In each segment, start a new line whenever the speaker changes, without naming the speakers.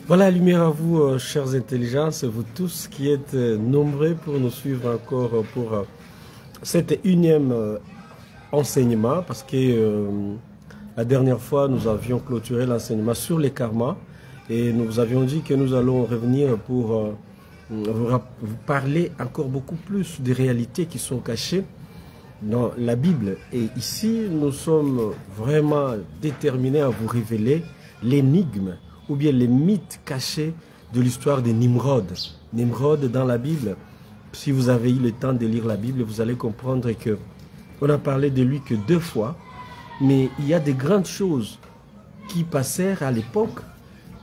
Voilà, lumière à vous, chères intelligences, vous tous qui êtes nombreux pour nous suivre encore pour cet unième enseignement, parce que la dernière fois, nous avions clôturé l'enseignement sur les karmas et nous avions dit que nous allons revenir pour vous parler encore beaucoup plus des réalités qui sont cachées dans la Bible. Et ici, nous sommes vraiment déterminés à vous révéler l'énigme ou bien les mythes cachés de l'histoire de Nimrod. Nimrod dans la Bible, si vous avez eu le temps de lire la Bible, vous allez comprendre que on a parlé de lui que 2 fois, mais il y a des grandes choses qui passèrent à l'époque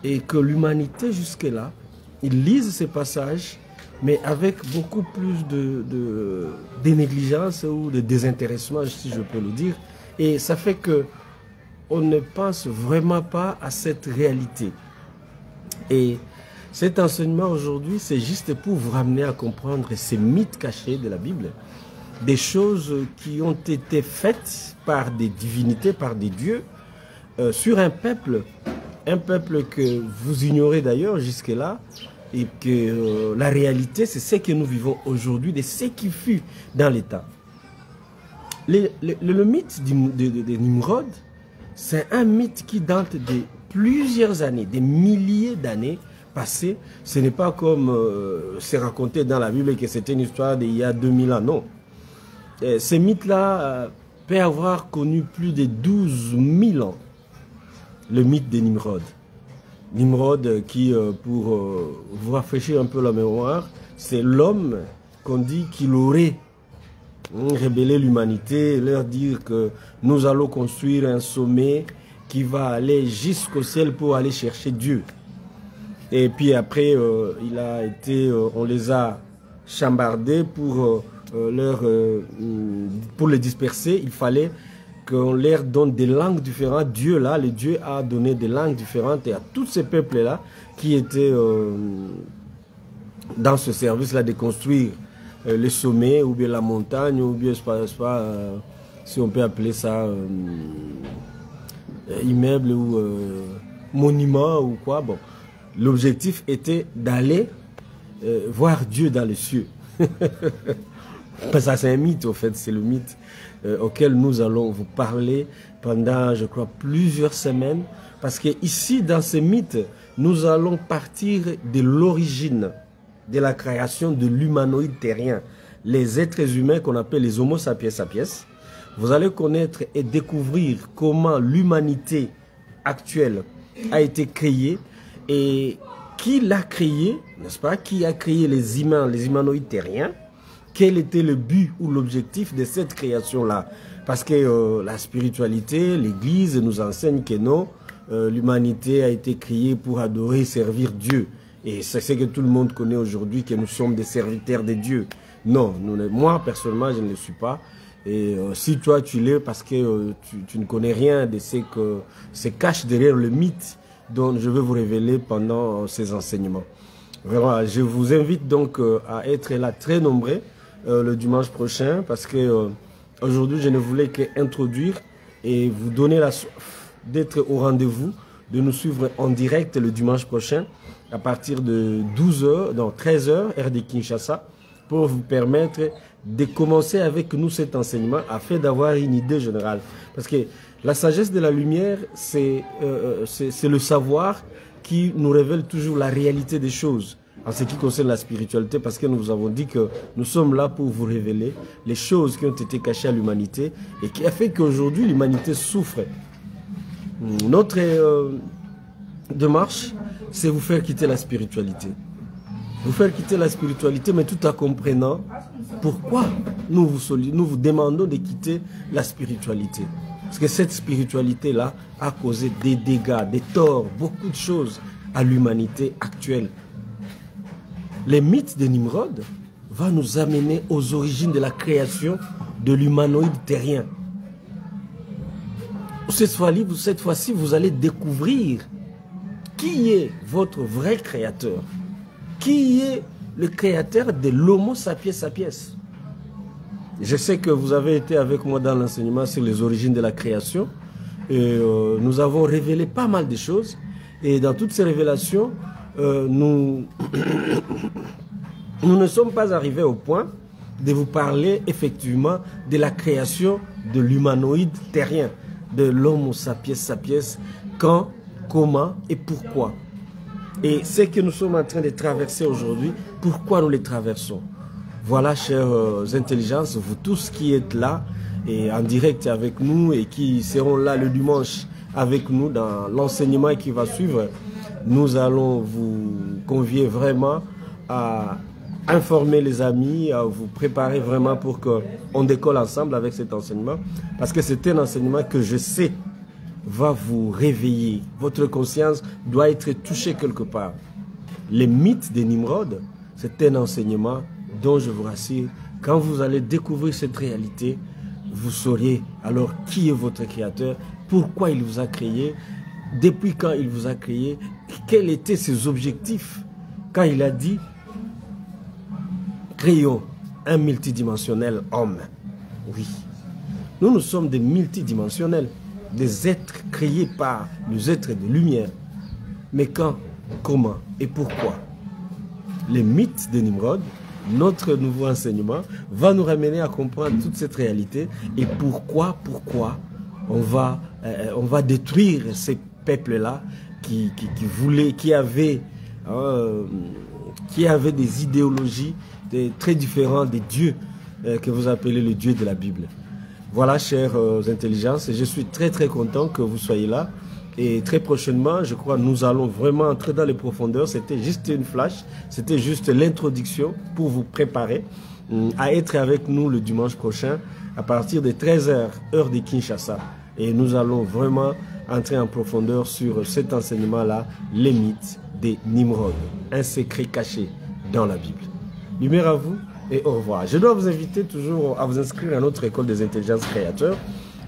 et que l'humanité jusque-là, ils lisent ces passages, mais avec beaucoup plus de négligence ou de désintéressement, si je peux le dire. Et ça fait que on ne pense vraiment pas à cette réalité. Et cet enseignement aujourd'hui, c'est juste pour vous ramener à comprendre ces mythes cachés de la Bible, des choses qui ont été faites par des divinités, par des dieux, sur un peuple que vous ignorez d'ailleurs jusque-là, et que la réalité, c'est ce que nous vivons aujourd'hui, de ce qui fut dans l'État. Le mythe de Nimrod, c'est un mythe qui date de plusieurs années, des milliers d'années passées. Ce n'est pas comme c'est raconté dans la Bible que c'était une histoire d'il y a 2000 ans, non. Ce mythe-là peut avoir connu plus de 12 000 ans, le mythe de Nimrod. Nimrod qui, pour vous rafraîchir un peu la mémoire, c'est l'homme qu'on dit qu'il aurait rébeller l'humanité, leur dire que nous allons construire un sommet qui va aller jusqu'au ciel pour aller chercher Dieu. Et puis après, il a été, on les a chambardés pour les disperser. Il fallait qu'on leur donne des langues différentes. Dieu là, le Dieu a donné des langues différentes et à tous ces peuples là qui étaient dans ce service là de construire le sommet, ou bien la montagne, ou bien, si on peut appeler ça immeuble ou monument ou quoi. Bon, l'objectif était d'aller voir Dieu dans les cieux. Ça, c'est un mythe, au fait, c'est le mythe auquel nous allons vous parler pendant, je crois, plusieurs semaines. Parce que ici, dans ce mythe, nous allons partir de l'origine de la création de l'humanoïde terrien, les êtres humains qu'on appelle les Homo sapiens sapiens. Vous allez connaître et découvrir comment l'humanité actuelle a été créée et qui l'a créée, n'est-ce pas? Qui a créé les humains, les humanoïdes terriens? Quel était le but ou l'objectif de cette création-là? Parce que la spiritualité, l'Église nous enseigne que non, l'humanité a été créée pour adorer et servir Dieu. Et c'est ce que tout le monde connaît aujourd'hui, que nous sommes des serviteurs de Dieu. Non, moi personnellement, je ne le suis pas. Et si toi tu l'es, parce que tu ne connais rien de ce que se cache derrière le mythe dont je vais vous révéler pendant ces enseignements. Vraiment, je vous invite donc à être là très nombreux le dimanche prochain, parce que aujourd'hui je ne voulais qu'introduire et vous donner la soif d'être au rendez-vous, de nous suivre en direct le dimanche prochain à partir de 12h, donc 13h, heure de Kinshasa, pour vous permettre de commencer avec nous cet enseignement afin d'avoir une idée générale. Parce que la sagesse de la lumière, c'est le savoir qui nous révèle toujours la réalité des choses en ce qui concerne la spiritualité, parce que nous vous avons dit que nous sommes là pour vous révéler les choses qui ont été cachées à l'humanité et qui a fait qu'aujourd'hui l'humanité souffre. Notre démarche, c'est vous faire quitter la spiritualité. Vous faire quitter la spiritualité, mais tout en comprenant pourquoi nous vous demandons de quitter la spiritualité. Parce que cette spiritualité-là a causé des dégâts, des torts, beaucoup de choses à l'humanité actuelle. Les mythes de Nimrod vont nous amener aux origines de la création de l'humanoïde terrien. Cette fois-ci, vous allez découvrir qui est votre vrai créateur. Qui est le créateur de l'Homo sapiens sapiens. Je sais que vous avez été avec moi dans l'enseignement sur les origines de la création. Et nous avons révélé pas mal de choses. Et dans toutes ces révélations, nous ne sommes pas arrivés au point de vous parler effectivement de la création de l'humanoïde terrien, de l'homo sapiens sapiens, quand, comment et pourquoi. Et ce que nous sommes en train de traverser aujourd'hui, pourquoi nous les traversons? Voilà, chères intelligences, vous tous qui êtes là et en direct avec nous et qui seront là le dimanche avec nous dans l'enseignement qui va suivre, nous allons vous convier vraiment à informer les amis, à vous préparer vraiment pour qu'on décolle ensemble avec cet enseignement. Parce que c'est un enseignement que je sais va vous réveiller. Votre conscience doit être touchée quelque part. Les mythes de Nimrod, c'est un enseignement dont je vous rassure, quand vous allez découvrir cette réalité, vous saurez alors qui est votre créateur, pourquoi il vous a créé, depuis quand il vous a créé, quels étaient ses objectifs quand il a dit créons un multidimensionnel homme. Oui, nous sommes des multidimensionnels, des êtres créés par les êtres de lumière. Mais quand, comment et pourquoi? Les mythes de Nimrod, notre nouveau enseignement, va nous ramener à comprendre toute cette réalité et pourquoi on va détruire ces peuples-là qui avaient des idéologies très différentes des dieux que vous appelez le Dieu de la Bible. Voilà, chères intelligences, je suis très content que vous soyez là. Et très prochainement, je crois, nous allons vraiment entrer dans les profondeurs. C'était juste une flash, c'était juste l'introduction pour vous préparer à être avec nous le dimanche prochain à partir de 13 h, heure de Kinshasa. Et nous allons vraiment entrer en profondeur sur cet enseignement-là, les mythes des Nimrod, un secret caché dans la Bible. Lumière à vous et au revoir. Je dois vous inviter toujours à vous inscrire à notre école des intelligences créateurs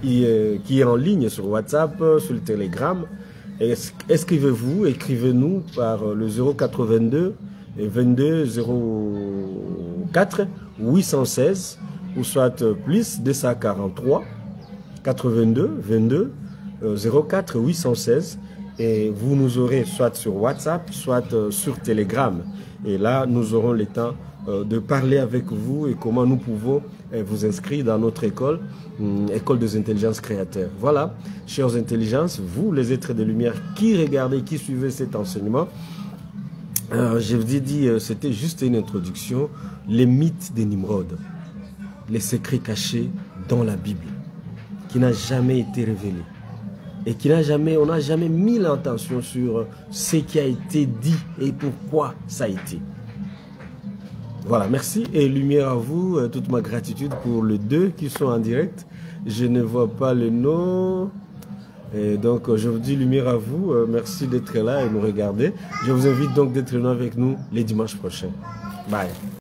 qui est en ligne sur WhatsApp, sur le Telegram. Écrivez-nous par le 082 22 04 816 ou soit plus 243 82 22 04 816 et vous nous aurez soit sur WhatsApp, soit sur Telegram. Et là, nous aurons le temps de parler avec vous et comment nous pouvons vous inscrire dans notre école, école des intelligences créateurs. Voilà, chères intelligences, vous les êtres de lumière qui regardez, qui suivez cet enseignement, je vous ai dit, c'était juste une introduction, les mythes de Nimrod, les secrets cachés dans la Bible, qui n'a jamais été révélé. Et on n'a jamais mis l'attention sur ce qui a été dit et pourquoi ça a été. Voilà, merci et lumière à vous, toute ma gratitude pour les deux qui sont en direct. Je ne vois pas le nom. Et donc, je vous dis lumière à vous. Merci d'être là et nous regarder. Je vous invite donc d'être là avec nous les dimanches prochains. Bye.